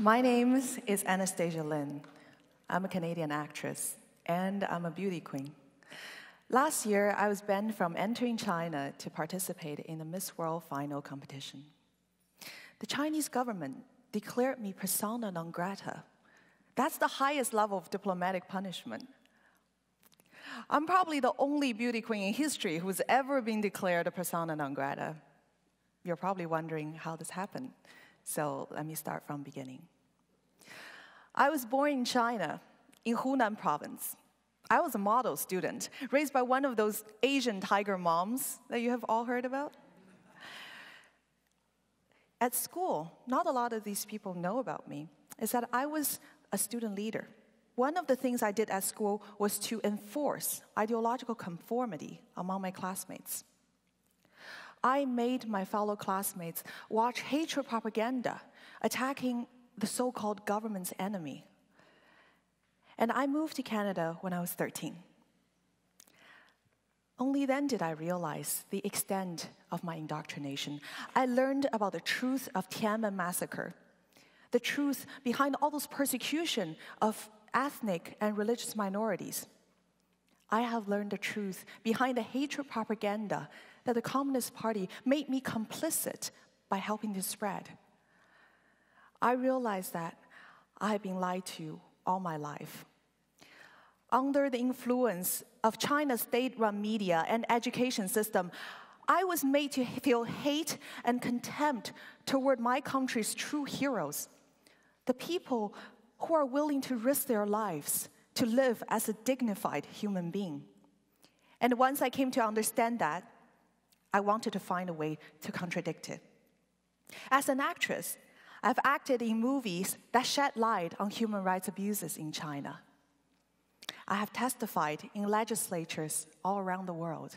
My name is Anastasia Lin. I'm a Canadian actress, and I'm a beauty queen. Last year, I was banned from entering China to participate in the Miss World final competition. The Chinese government declared me persona non grata. That's the highest level of diplomatic punishment. I'm probably the only beauty queen in history who's ever been declared a persona non grata. You're probably wondering how this happened. So let me start from the beginning. I was born in China, in Hunan province. I was a model student, raised by one of those Asian tiger moms that you have all heard about. At school, not a lot of these people know about me, is that I was a student leader. One of the things I did at school was to enforce ideological conformity among my classmates. I made my fellow classmates watch hatred propaganda attacking the so-called government's enemy. And I moved to Canada when I was 13. Only then did I realize the extent of my indoctrination. I learned about the truth of Tiananmen massacre, the truth behind all those persecution of ethnic and religious minorities. I have learned the truth behind the hatred propaganda that the Communist Party made me complicit by helping to spread. I realized that I had been lied to all my life. Under the influence of China's state-run media and education system, I was made to feel hate and contempt toward my country's true heroes, the people who are willing to risk their lives to live as a dignified human being. And once I came to understand that, I wanted to find a way to contradict it. As an actress, I've acted in movies that shed light on human rights abuses in China. I have testified in legislatures all around the world.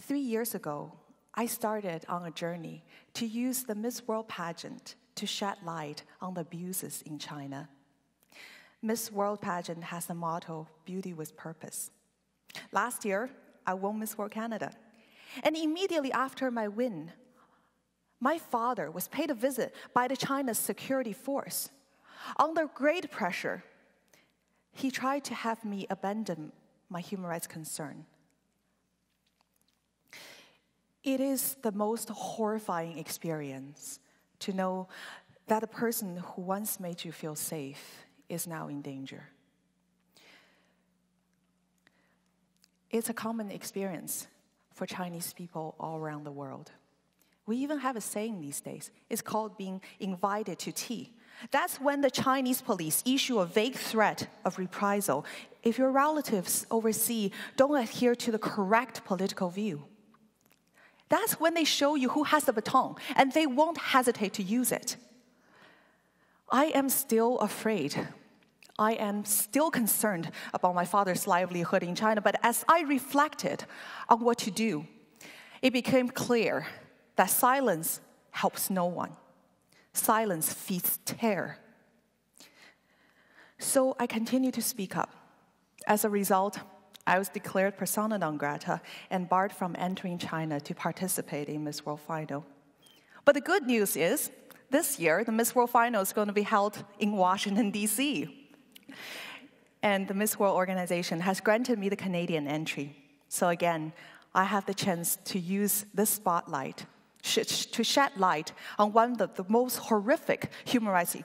3 years ago, I started on a journey to use the Miss World pageant to shed light on the abuses in China. Miss World pageant has the motto, beauty with purpose. Last year, I won Miss World Canada. And immediately after my win, my father was paid a visit by the China's security force. Under great pressure, he tried to have me abandon my human rights concern. It is the most horrifying experience to know that a person who once made you feel safe is now in danger. It's a common experience for Chinese people all around the world. We even have a saying these days. It's called being invited to tea. That's when the Chinese police issue a vague threat of reprisal if your relatives overseas don't adhere to the correct political view. That's when they show you who has the baton, and they won't hesitate to use it. I am still afraid. I am still concerned about my father's livelihood in China, but as I reflected on what to do, it became clear that silence helps no one. Silence feeds terror. So I continued to speak up. As a result, I was declared persona non grata and barred from entering China to participate in Miss World Final. But the good news is, this year, the Miss World Final is going to be held in Washington, D.C. And the Miss World organization has granted me the Canadian entry. So again, I have the chance to use this spotlight to shed light on one of the most horrific human rights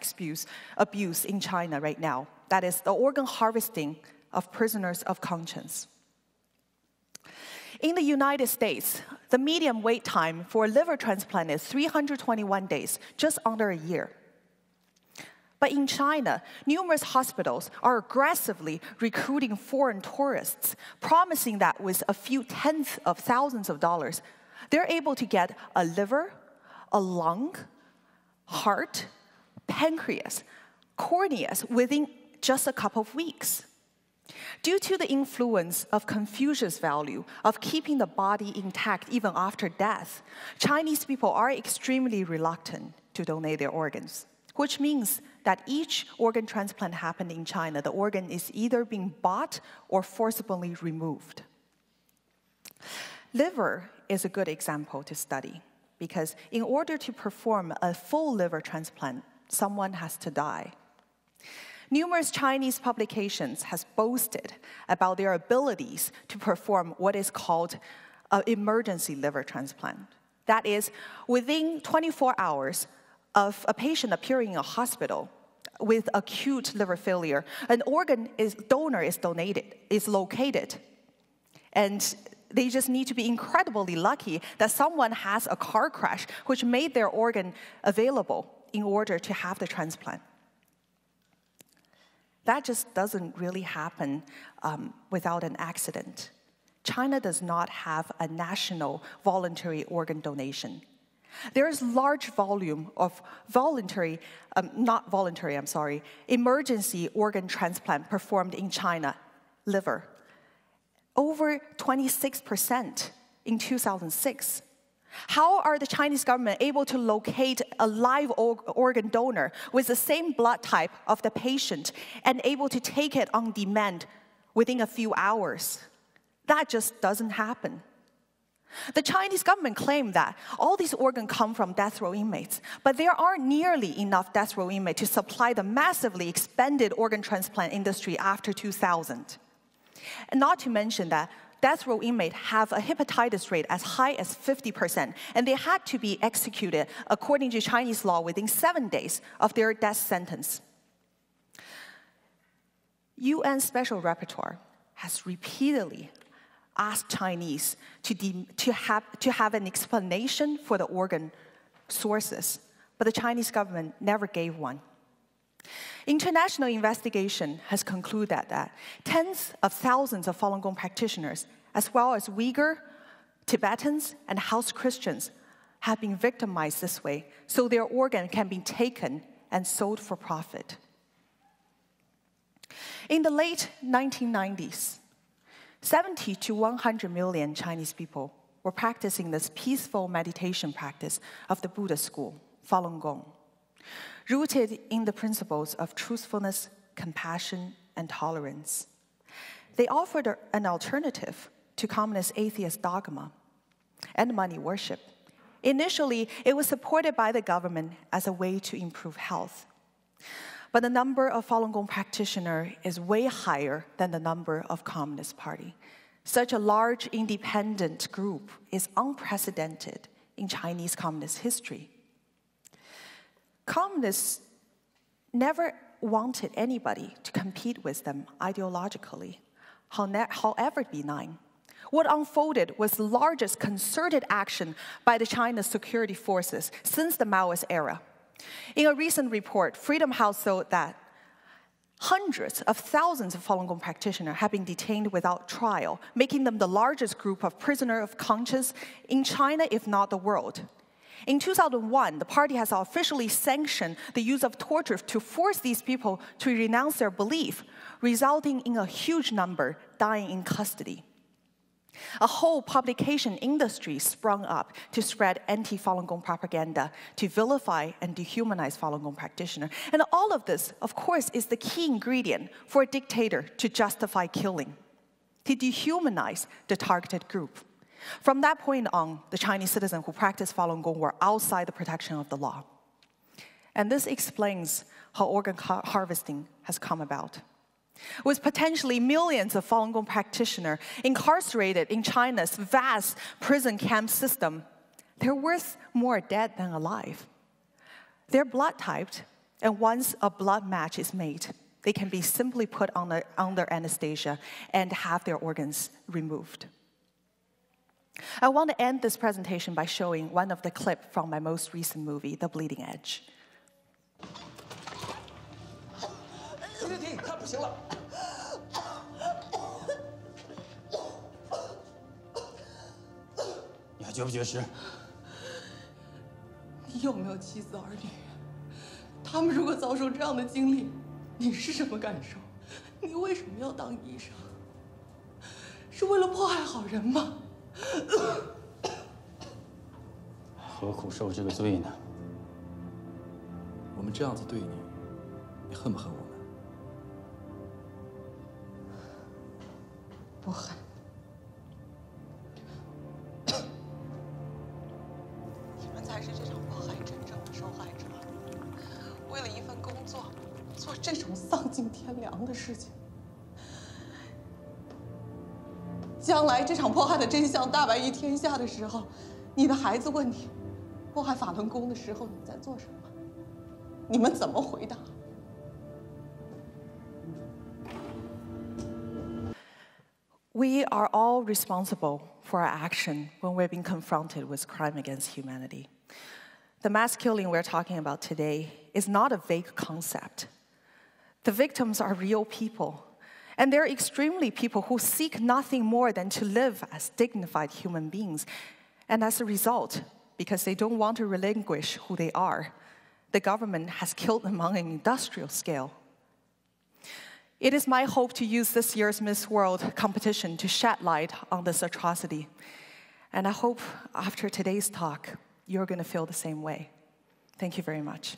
abuse in China right now. That is the organ harvesting of prisoners of conscience. In the United States, the median wait time for a liver transplant is 321 days, just under a year. But in China, numerous hospitals are aggressively recruiting foreign tourists, promising that with a few tens of thousands of dollars, they're able to get a liver, a lung, heart, pancreas, corneas within just a couple of weeks. Due to the influence of Confucius' value of keeping the body intact even after death, Chinese people are extremely reluctant to donate their organs, which means that each organ transplant happened in China, the organ is either being bought or forcibly removed. Liver is a good example to study because in order to perform a full liver transplant someone has to die. Numerous Chinese publications has boasted about their abilities to perform what is called an emergency liver transplant. That is, within 24 hours of a patient appearing in a hospital with acute liver failure, an donor is located. And they just need to be incredibly lucky that someone has a car crash which made their organ available in order to have the transplant. That just doesn't really happen without an accident. China does not have a national voluntary organ donation. There is large volume of emergency organ transplant performed in China, liver. Over 26% in 2006. How are the Chinese government able to locate a live organ donor with the same blood type of the patient and able to take it on demand within a few hours? That just doesn't happen. The Chinese government claimed that all these organs come from death row inmates, but there aren't nearly enough death row inmates to supply the massively expanded organ transplant industry after 2000. And not to mention that death row inmates have a hepatitis rate as high as 50%, and they had to be executed according to Chinese law within 7 days of their death sentence. UN Special Rapporteur has repeatedly asked Chinese to have an explanation for the organ sources, but the Chinese government never gave one. International investigation has concluded that tens of thousands of Falun Gong practitioners, as well as Uyghur, Tibetans, and House Christians, have been victimized this way, so their organ can be taken and sold for profit. In the late 1990s, 70 to 100 million Chinese people were practicing this peaceful meditation practice of the Buddha school, Falun Gong, rooted in the principles of truthfulness, compassion, and tolerance. They offered an alternative to communist atheist dogma and money worship. Initially, it was supported by the government as a way to improve health. But the number of Falun Gong practitioners is way higher than the number of Communist Party. Such a large independent group is unprecedented in Chinese communist history. Communists never wanted anybody to compete with them ideologically, however benign. What unfolded was the largest concerted action by the China's security forces since the Maoist era. In a recent report, Freedom House showed that hundreds of thousands of Falun Gong practitioners have been detained without trial, making them the largest group of prisoners of conscience in China, if not the world. In 2001, the party has officially sanctioned the use of torture to force these people to renounce their belief, resulting in a huge number dying in custody. A whole publication industry sprung up to spread anti-Falun Gong propaganda, to vilify and dehumanize Falun Gong practitioners. And all of this, of course, is the key ingredient for a dictator to justify killing, to dehumanize the targeted group. From that point on, the Chinese citizens who practiced Falun Gong were outside the protection of the law. And this explains how organ harvesting has come about. With potentially millions of Falun Gong practitioners incarcerated in China's vast prison camp system, they're worth more dead than alive. They're blood typed, and once a blood match is made, they can be simply put under anesthesia and have their organs removed. I want to end this presentation by showing one of the clips from my most recent movie, The Bleeding Edge. 停，他不行了。你还绝不绝食？你有没有妻子儿女？他们如果遭受这样的经历，你是什么感受？你为什么要当医生？是为了迫害好人吗？何苦受这个罪呢？我们这样子对你，你恨不恨我们？不恨。你们才是这场迫害真正的受害者。为了这种丧尽天良的事情。将来这场迫害的真相大白于天下的时候，你的孩子问你，迫害法轮功的时候你在做什么？你们怎么回答？ We are all responsible for our action when we're being confronted with crime against humanity. The mass killing we're talking about today is not a vague concept. The victims are real people, and they're extremely people who seek nothing more than to live as dignified human beings. And as a result, because they don't want to relinquish who they are, the government has killed them on an industrial scale. It is my hope to use this year's Miss World competition to shed light on this atrocity. And I hope after today's talk, you're going to feel the same way. Thank you very much.